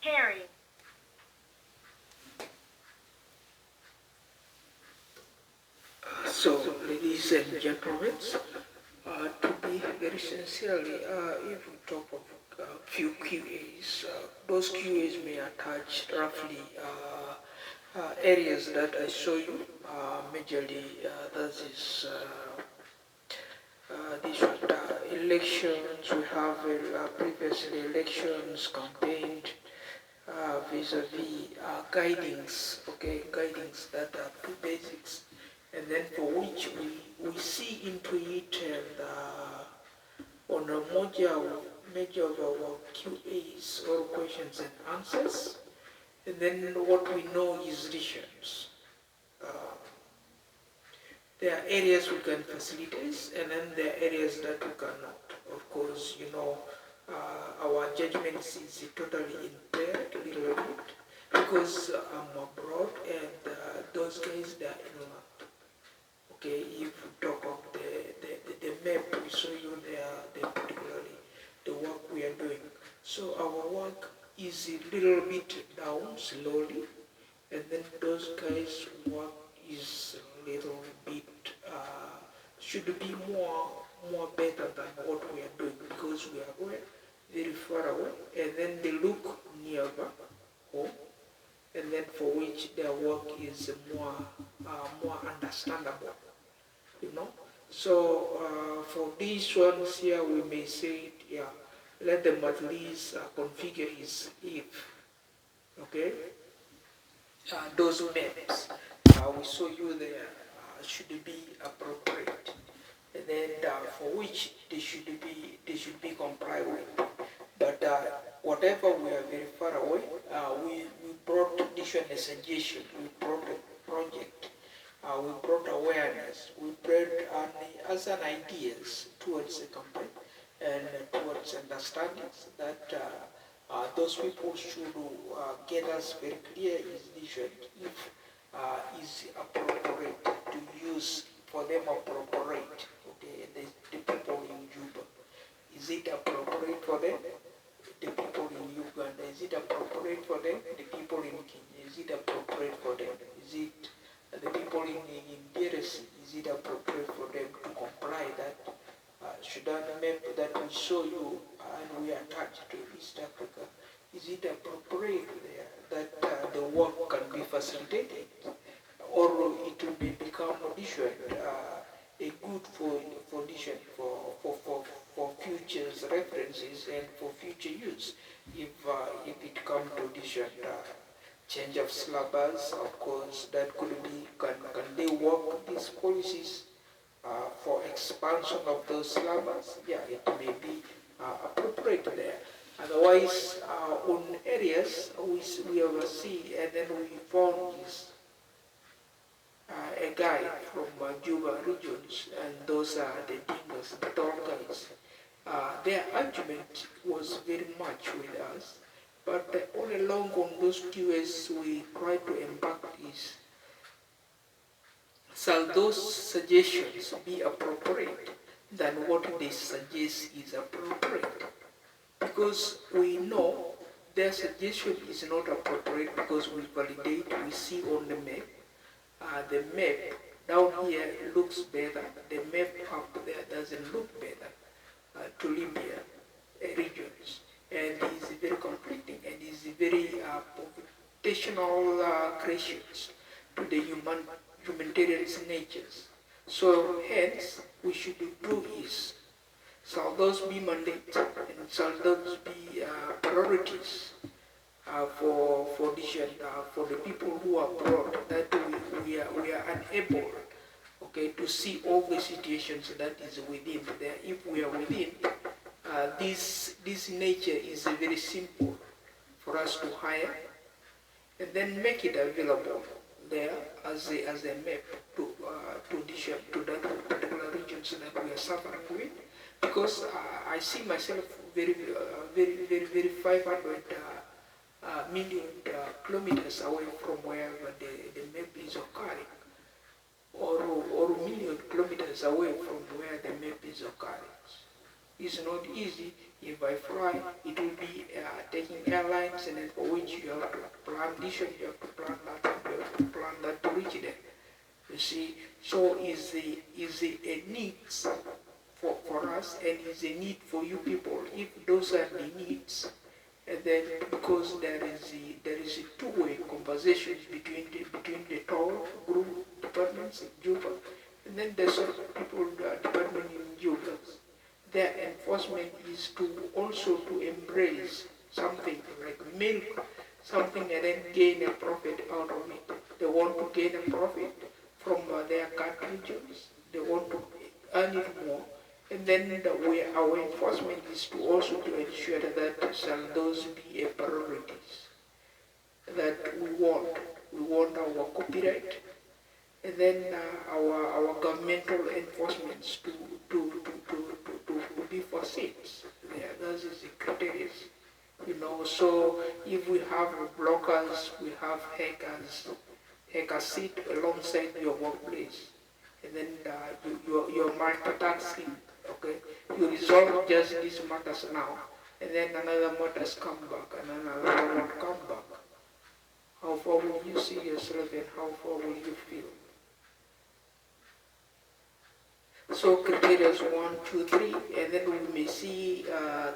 Harry. So, ladies and gentlemen, to be very sincerely, if we talk of a few QAs, those QAs may attach roughly areas that I show you. Majorly, that is these elections. We have previously elections campaigned vis-a-vis guidings, okay, guidings that are two basics, and then for which we see into it and on a major of our QAs or questions and answers, and then what we know is decisions. There are areas we can facilitate, and then there are areas that we cannot. Of course, you know, our judgments is totally impaired a little bit because I'm abroad and those guys, they are inland. Okay, if we talk of the map, we show you there particularly the work we are doing. So our work is a little bit down slowly, and then those guys' work is a little bit should be more better than what we are doing because we are very far away, and then they look nearby home, and then for which their work is more understandable, you know. So for these ones here, we may say, yeah, let them at least configure his if, okay. Those maps we show you there should be appropriate, and then for which they should be complied with. But whatever we are very far away, we brought different suggestion, we brought a project, we brought awareness, we brought as an ideas towards the campaign and towards understandings that those people should get us very clear is vision if is appropriate to use for them appropriate, okay, the people in Juba. Is it appropriate for them? The people in Uganda, is it appropriate for them? The people in Kenya, is it appropriate for them? Is it the people in DRC, is it appropriate for them to comply that Sudan map that we show you and we attach to East Africa, is it appropriate there that the work can be facilitated, or it will become audition, a good audition for future references and for future use if it comes to audition. Change of syllabus, of course, that could be, can they work these policies for expansion of those syllabus? Yeah, it may be appropriate there. Otherwise, on areas we oversee, and then we found this a guy from Juba regions, and those are the Dingas, the tall guys. Their argument was very much with us, but all along on those QS we try to embark is, shall those suggestions be appropriate than what they suggest is appropriate? Because we know their suggestion is not appropriate because we validate, we see on the map. The map down here looks better, the map up there doesn't look better to Libya regions, and is very conflicting and is very profitational creations to the humanitarian natures. So hence we should do is, shall those be mandates and shall those be priorities for the people who are abroad, that we are unable, okay, to see all the situations that is within there. If we are within, this nature is very simple for us to hire and then make it available there as a map to that particular regions that we are suffering with. Because I see myself very 500 million kilometers away from wherever the map is occurring, or million kilometers away from where the map is occurring. It's not easy. If I fly, it will be taking airlines, and then for which you have to plan this, and you have to plan that, and you have to plan that to reach there. You see, so is a needs for us, and is a need for you people. If those are the needs, and then because there is a two-way conversation between the tall group departments in Juba, and then there's also people department in Juba. Their enforcement is to also to embrace something like milk, something, and then gain a profit out of it. They want to gain a profit from their cartridges. They want to earn it more. And then our enforcement is to also to ensure that shall those be a priorities that we want. We want our copyright, and then our governmental enforcements to be foreseen. Yeah, that is the criteria. So if we have blockers, we have hackers sit alongside your workplace, and then your multitasking. Okay, you resolve just these matters now, and then another matters come back, and another one come back. How far will you see yourself, and how far will you feel? So criteria 1, 2, 3, and then we may see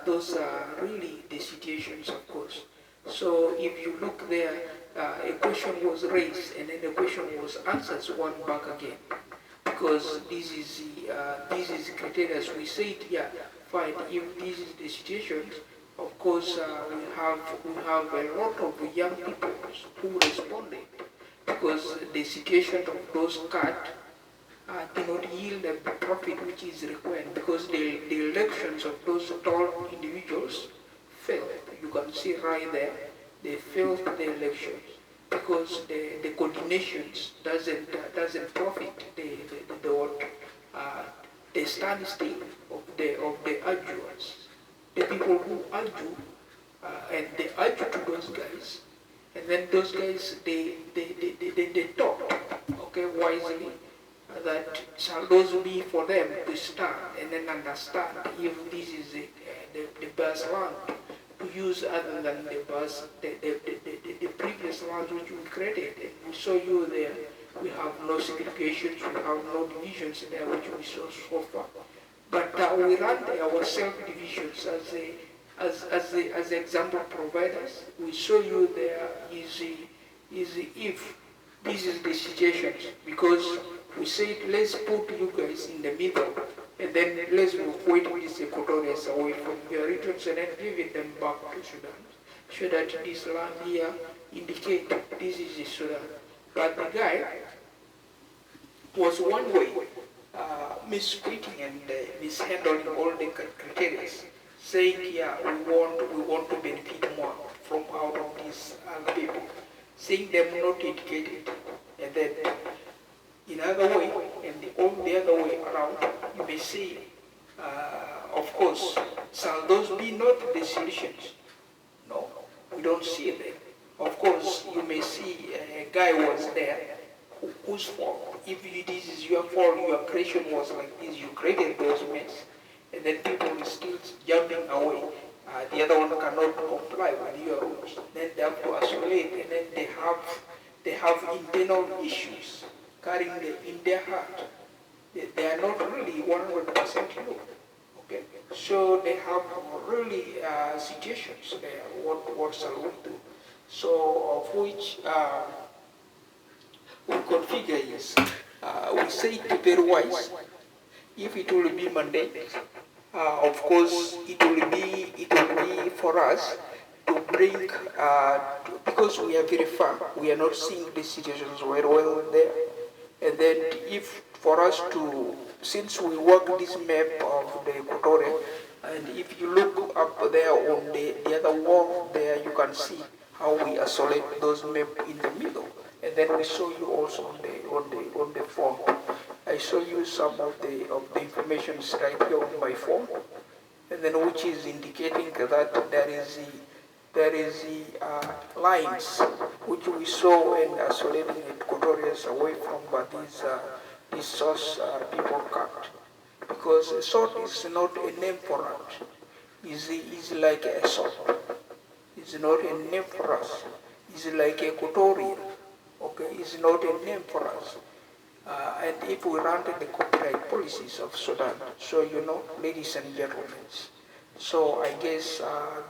those are really the situations, of course. So if you look there, a question was raised, and then the question was answered one back again. Because this is criteria. We say it, yeah, fine. If this is the situation, of course we have a lot of young people who responded, because the situation of those cards cannot yield the profit which is required, because the elections of those tall individuals failed. You can see right there, they failed the elections because the coordinations doesn't profit the standstill of the arguers, the people who argue, and they argue to those guys, and then those guys they talk, okay, wisely, that shall those be for them to stand and then understand if this is the best land to use other than the previous lands which we created. And we saw you there, we have no segregations, we have no divisions there which we saw so far. But we run our self-divisions as the example providers. We show you there is if this is the situation, because we said let's put you guys in the middle, and then let's evacuate these Equatorians away from their regions and then giving them back to Sudan, so that this land here indicate this is the Sudan. But the guy was one way mistreating and mishandling all the criteria, saying, yeah, we want to benefit more from out of these other people, saying them not educated, and then in other way, and the other way around, you may say, of course, shall those be not the solutions? No, we don't see them. Of course, you may see a guy was there whose fault. If this is your fault, your creation was like this, you created those mess, and then people are still jumping away. The other one cannot comply with your rules. Then they have to isolate, and then they have internal issues carrying in their heart. They are not really 100% you. Okay, so they have really situations there. What shall we do? So of which we configure is we say it very wise. If it will be mandate, of course it will be for us to bring because we are very far. We are not seeing the situations very well there. And then if for us to, since we work this map of the Equatorial, and if you look up there on the other wall there, you can see how we isolate those maps in the middle. And then we show you also on the phone. I show you some of the information right here on my phone, and then which is indicating that there is the lines which we saw in isolating Equatorians away from these source people cut. because a sword is not a name for us. It's like a sword. It's not a name for us. It's like a Equatorial. Okay, it's not a name for us. And if we run the copyright policies of Sudan, so you know, ladies and gentlemen, so I guess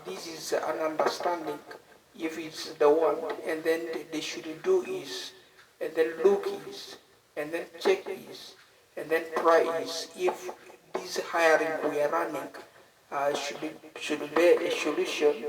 this is an understanding if it's the one, and then they should do is, and then look is, and then check is, and then try is, if this hiring we are running should be a solution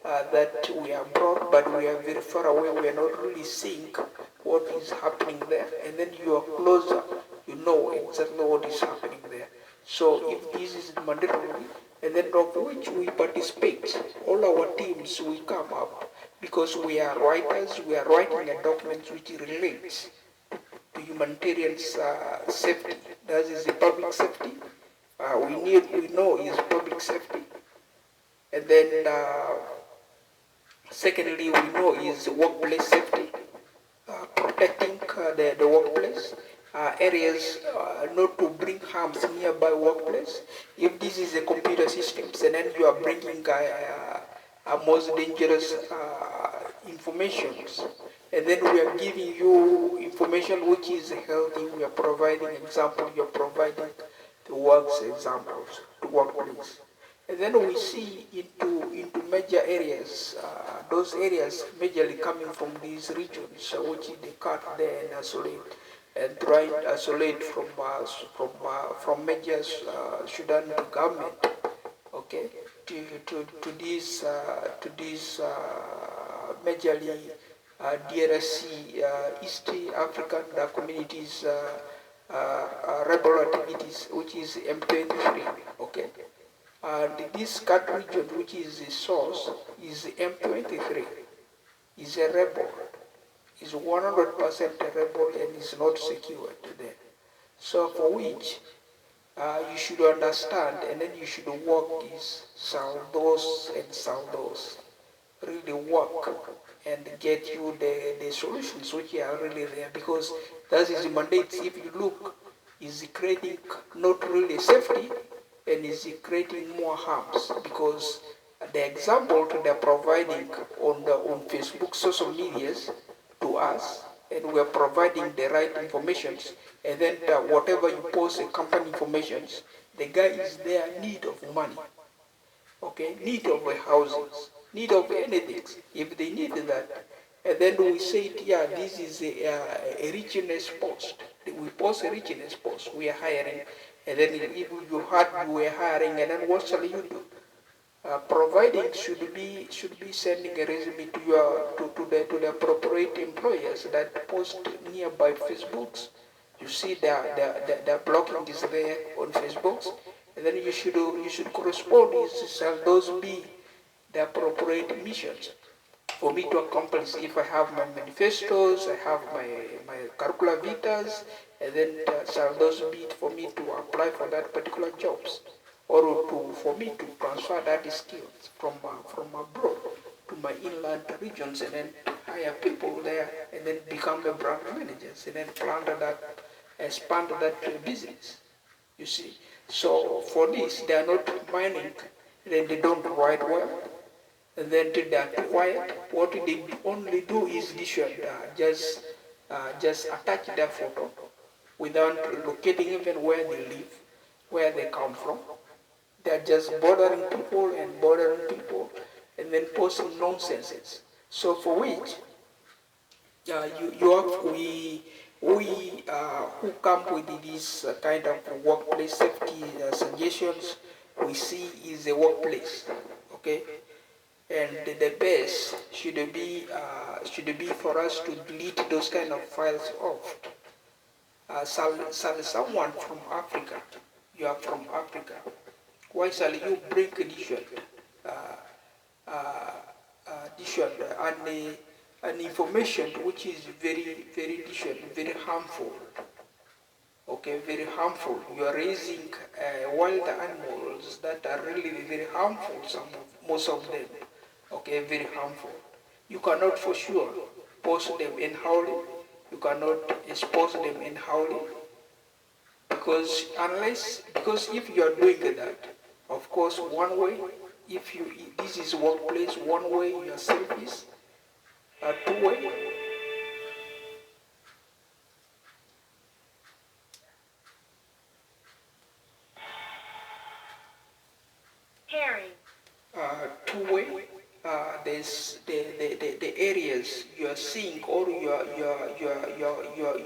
that we are brought, but we are very far away, we are not really seeing what is happening there, and then you are closer, you know exactly what is happening there. So if this is mandatory, and then of which we participate, all our teams we come up, because we are writers, we are writing a document which relates to humanitarian safety. That is the public safety. We know is public safety, and then secondly we know is workplace safety, protecting the workplace, areas not to bring harms nearby workplace. If this is a computer systems, and then you are bringing most dangerous informations, and then we are giving you information which is healthy, we are providing example, you are providing the works examples, the workplace. And then we see into major areas, those areas majorly coming from these regions, which they cut there and isolate, and try to isolate from major Sudan government, okay, to these majorly DRC East African communities rebel activities, which is M23, okay. And this cut region, which is the source, is M23, is a rebel, is 100% a rebel and is not secured there. So for which you should understand, and then you should work this Saldos and Saldos, really work and get you the solutions which are really there, because that is the mandate. If you look, is creating not really safety, and is creating more harms, because the example they're providing on Facebook social medias to us, and we're providing the right informations, and then whatever you post company informations, the guy is there need of money, okay, need of houses, need of anything, if they need that. And then we say, yeah, this is a richness post. We post a richness post, we are hiring. And then if you heard you were hiring, and then what shall you do? Providing should be sending a resume to the appropriate employers that post nearby Facebooks. You see the blocking is there on Facebooks, and then you should correspond. Shall those be the appropriate missions for me to accomplish? If I have my manifestos, I have my curricula vitas, and then shall those be for me to apply for that particular jobs, or for me to transfer that skills from abroad to my inland regions, and then hire people there, and then become the brand managers, and then expand that business. You see, so for this they are not mining, then they don't write well, and then they are quiet. What they only do is they should just attach their photo without locating even where they live, where they come from. They are just bothering people, and then posting nonsenses. So for which we who come with this kind of workplace safety suggestions, we see is a workplace, okay. And the best should be for us to delete those kind of files off. Shall someone from Africa, you are from Africa, why shall you bring addition an information which is very very harmful, okay, very harmful. You are raising wild animals that are really very harmful, most of them, okay, very harmful. You cannot for sure post them in howling, you cannot expose them in howling, because if you are doing that, of course, one way, this is workplace, one way your service, two way. Two-way, there's the areas you are seeing or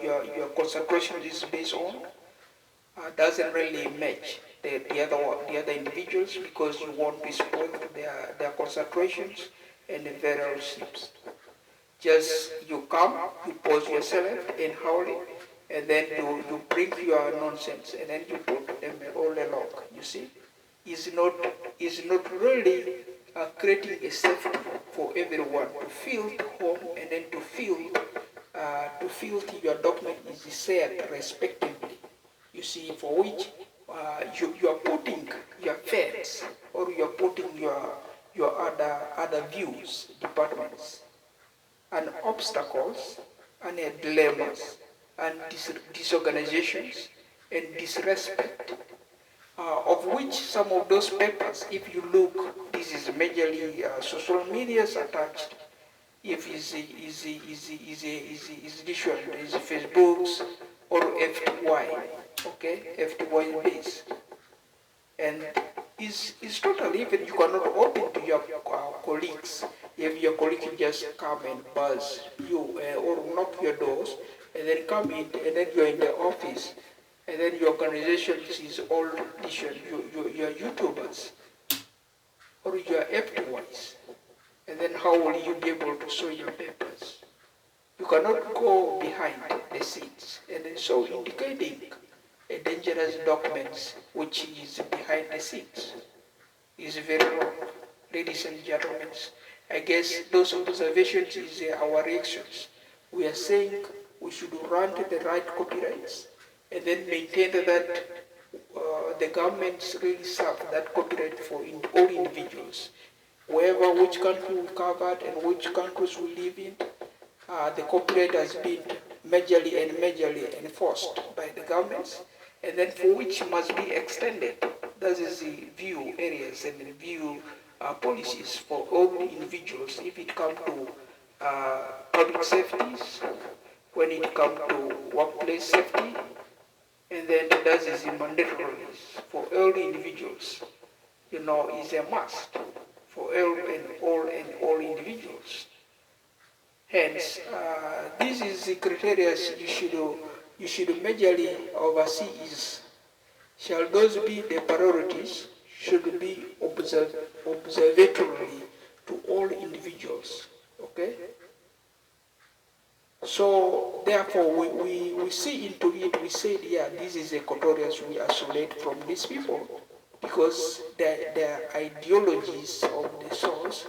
your concentration is based on doesn't really match the other individuals, because you want to spoil their concentrations and the various ships. Just you come, you pose yourself in howling, and then you bring your nonsense, and then you put them all along. You see, is not really creating a safety for everyone to feel home, and then to feel your document is shared respectively. You see, for which you are putting your feds, or you are putting your other views, departments, and obstacles, and dilemmas, and disorganizations, and disrespect, of which some of those papers, if you look, this is majorly social medias attached. If is Facebooks or FTY, okay, FTY base, and is totally, even you cannot open to your colleagues. If your colleague just come and buzz you or knock your doors, and then come in, and then you're in the office, and then your organization is all your YouTubers or your FTYs, and then how will you be able to show your papers? You cannot go behind the scenes, and then so indicating a dangerous documents which is behind the scenes is very wrong. Ladies and gentlemen, I guess those observations is our reactions. We are saying we should run to the right copyrights, and then maintain that the governments really serve that copyright for all individuals. Wherever, which country we covered and which countries we live in, the copyright has been majorly enforced by the governments, and then for which must be extended. That is the view areas and the view policies for all individuals. If it comes to public safeties, when it comes to workplace safety, and then that is mandatory for all individuals. You know, is a must for all individuals. Hence, this is the criteria you should majorly oversee. Is shall those be the priorities? Should be observatory to all individuals. Okay. So therefore, we see into it. We say, yeah, this is equatorials. We isolate from these people because their ideologies of the source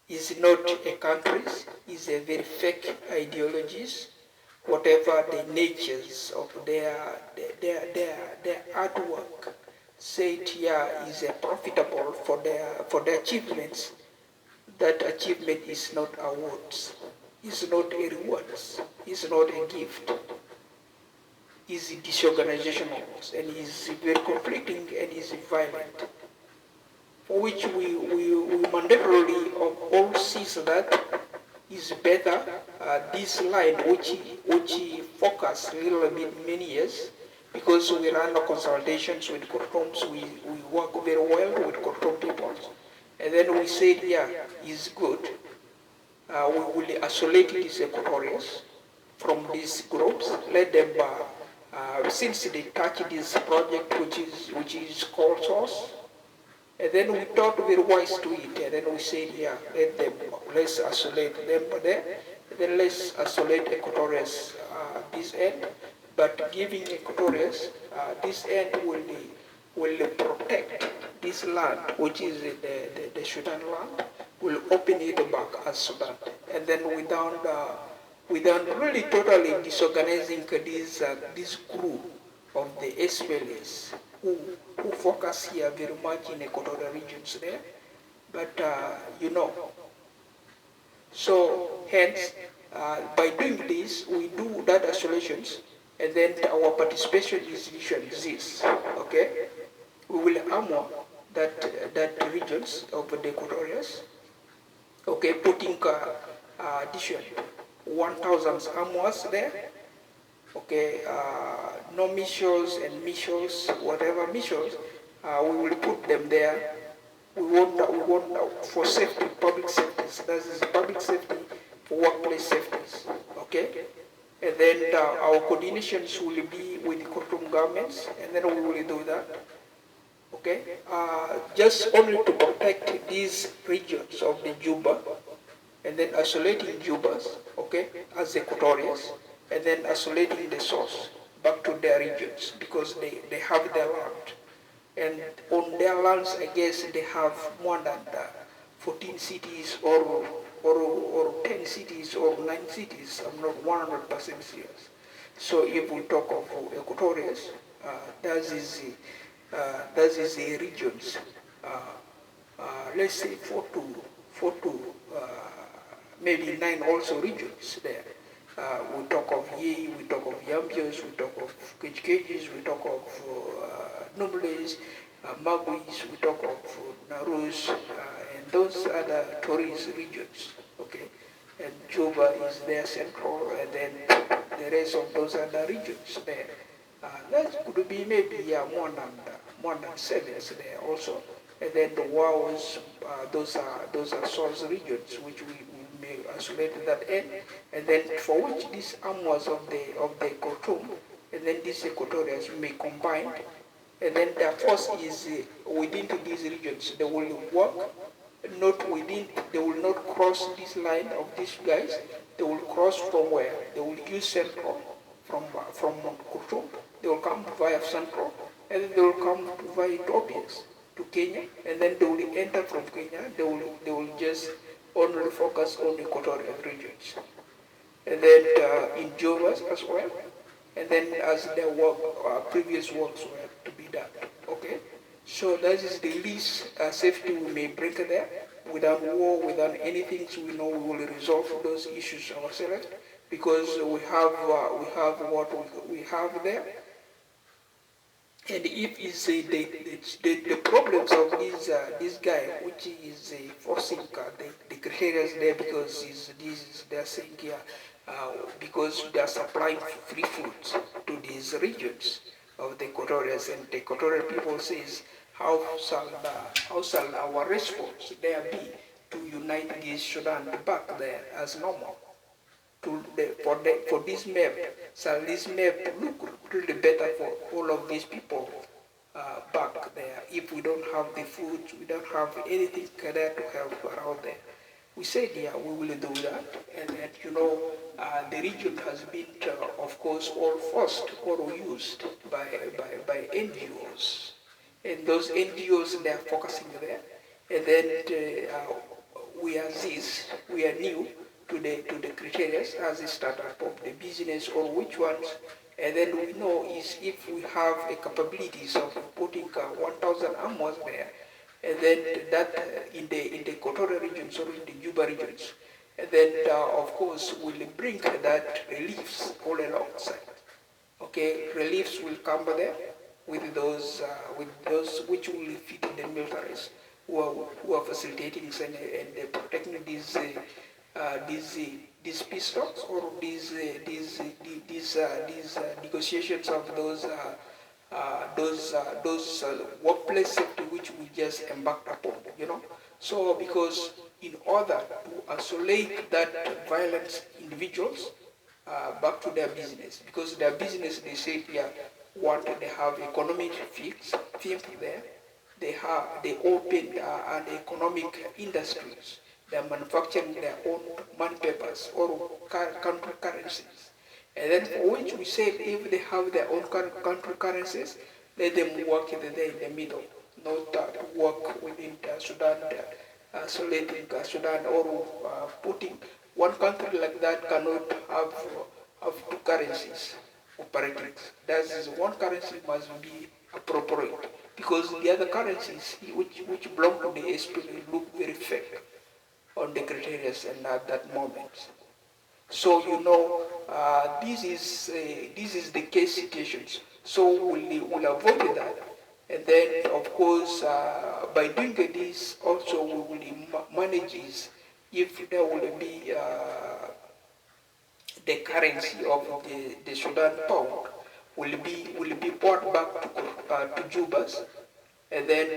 is not a country's, is a very fake ideologies. Whatever the natures of their artwork, say it here is profitable for their achievements. That achievement is not awards, is not a rewards, is not a gift. Is disorganizational and is very conflicting and is violent. For which we mandatorily all sees that is better this line which focus a little bit many years, because we run consultations with Khartoums, we work very well with Khartoum people, and then we said, yeah, is good. We will isolate these Equatorians from these groups, let them since they touch this project which is called source, and then we thought very wise to it, and then we said, yeah, let's isolate them there, and then let's isolate Equatorians this end, but giving Equatorians this end will protect this land, which is the Sudan land, will open it back as Sudan, and then without really totally disorganizing this group of the SPLAs who focus here very much in equatorial regions there, but you know. So hence, by doing this, we do that isolations, And then our participation is usually this, okay? We will armor that regions of the Equatorials, okay, putting addition 1000 armors there, okay, no missions and missions, whatever missions, we will put them there. We want for safety, public safety. That is public safety for workplace safety, okay? And then our coordinations will be with the Khartoum governments, and then we will do that, okay? Just only to protect these regions of the Juba, and then isolating Jubas, okay, as Equatorians, and then isolating the source back to their regions because they have their land. And on their lands, I guess they have more than 14 cities or 10 cities or 9 cities. I'm not 100% serious. So if we talk of Equatorians, that is the regions. Let's say four to maybe 9 also regions there. We talk of Ye, we talk of Yambios, we talk of Kejkejis, we talk of Nobles, Magwis, we talk of Narus, and those other tourist regions, okay? And Juba is there central, and then the rest of those other regions there. That could be maybe more than 7 there also. And then the WOWs, those are source regions which we may isolate that end, and then for which these armors of the Khartoum, and then these Equatorians may combine, and then their force is within these regions. They will work, not within. They will not cross this line of these guys. They will cross from where? They will use Central from Khartoum. They will come via Central, and then they will come via Ethiopia to Kenya, and then they will enter from Kenya. They will just only focus on the Equatorial regions, and then in Juba as well, and then as their work, previous works were to be done. Okay, so that is the least safety we may bring there. Without war, without anything, so we know we will resolve those issues ourselves because we have what we have there. And if it's the problems of this guy, which is forcing the criteria there because they're saying here because they are supplying free food to these regions of the Equatorials, and the Equatorial people says how shall our response there be to unite this Sudan back there as normal? For this map, shall this map look really better for all of these people back there if we don't have the food, we don't have anything there to help around there? We said, yeah, we will do that, and that, the region has been, of course, all forced or used by NGOs, and those NGOs, they are focusing there, and then we are new to the criteria as a startup of the business or which ones, and then we know is if we have a capabilities of putting 1000 armors there, and then that in the Equatorial regions or in the Juba regions, and then of course will bring that reliefs all alongside. Okay, reliefs will come there with those which will fit the militaries who are facilitating and protecting these peace talks or these negotiations of those workplace safety which we just embarked upon, So because in order to isolate that violent individuals back to their business, because their business, they said, they have economic field there, they opened an economic industries. They are manufacturing their own money papers or country currencies. And then for which we said if they have their own country currencies, let them work there in the middle, not work within Sudan, isolating Sudan or putting one country like that cannot have two currencies operating. That is, one currency must be appropriate because the other currencies which belong to the SPLA look very fake on the criteria and at that moment. So This is the case situations. So we'll avoid that. And then, of course, by doing this, also we will manage this if there will be the currency of the Sudan pound will be brought back to Jubas, and then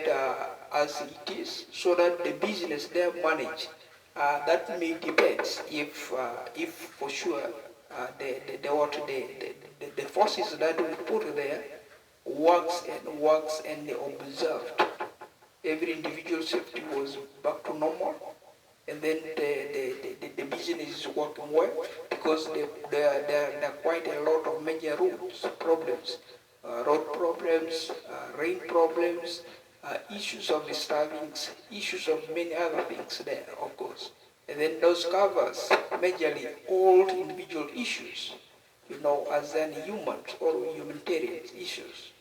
as it is, so that the business there manage. That may depend if for sure the forces that we put there works and they observed. Every individual safety was back to normal, and then the business is working well, because there are quite a lot of major road problems, rain problems, issues of disturbance, issues of many other things there, of course. And then those covers majorly all individual issues, as in human or humanitarian issues.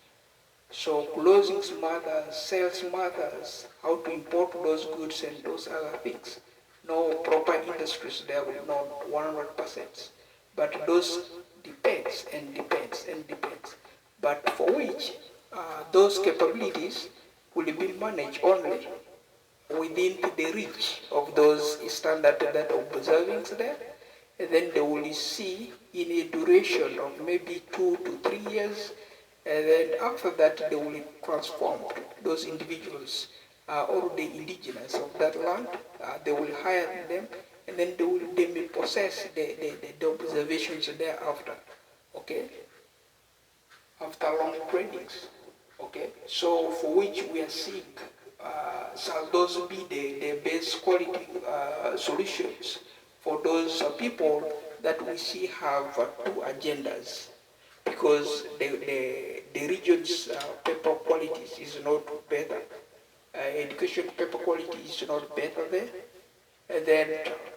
So closing matters, sales matters, how to import those goods and those other things. No proper industries there will not 100%. But those depends and depends and depends. But for which those capabilities will be managed only within the reach of those standards that are observing there. And then they will see in a duration of maybe 2 to 3 years. And then after that, they will transform those individuals or the indigenous of that land. They will hire them, and then they may possess the observations thereafter. Okay, after long trainings. Okay, so for which we are seeing, shall those be the best quality solutions for those people that we see have two agendas, because the region's paper quality is not better, education paper quality is not better there, and then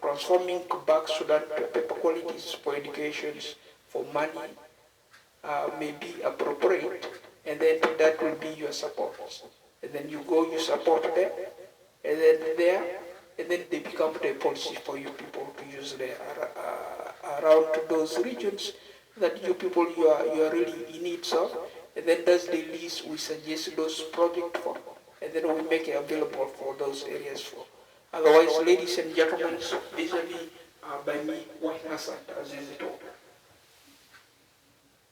transforming back Sudan paper qualities for educations, for money, may be appropriate, and then that will be your support. And then you go, you support them, and then and then they become the policy for you people to use there around those regions that you people you are really in need of, and then that's the list we suggest those projects for, and then we make it available for those areas for. Otherwise, ladies and gentlemen, vis-a-vis by me, White Hassan, as is it all.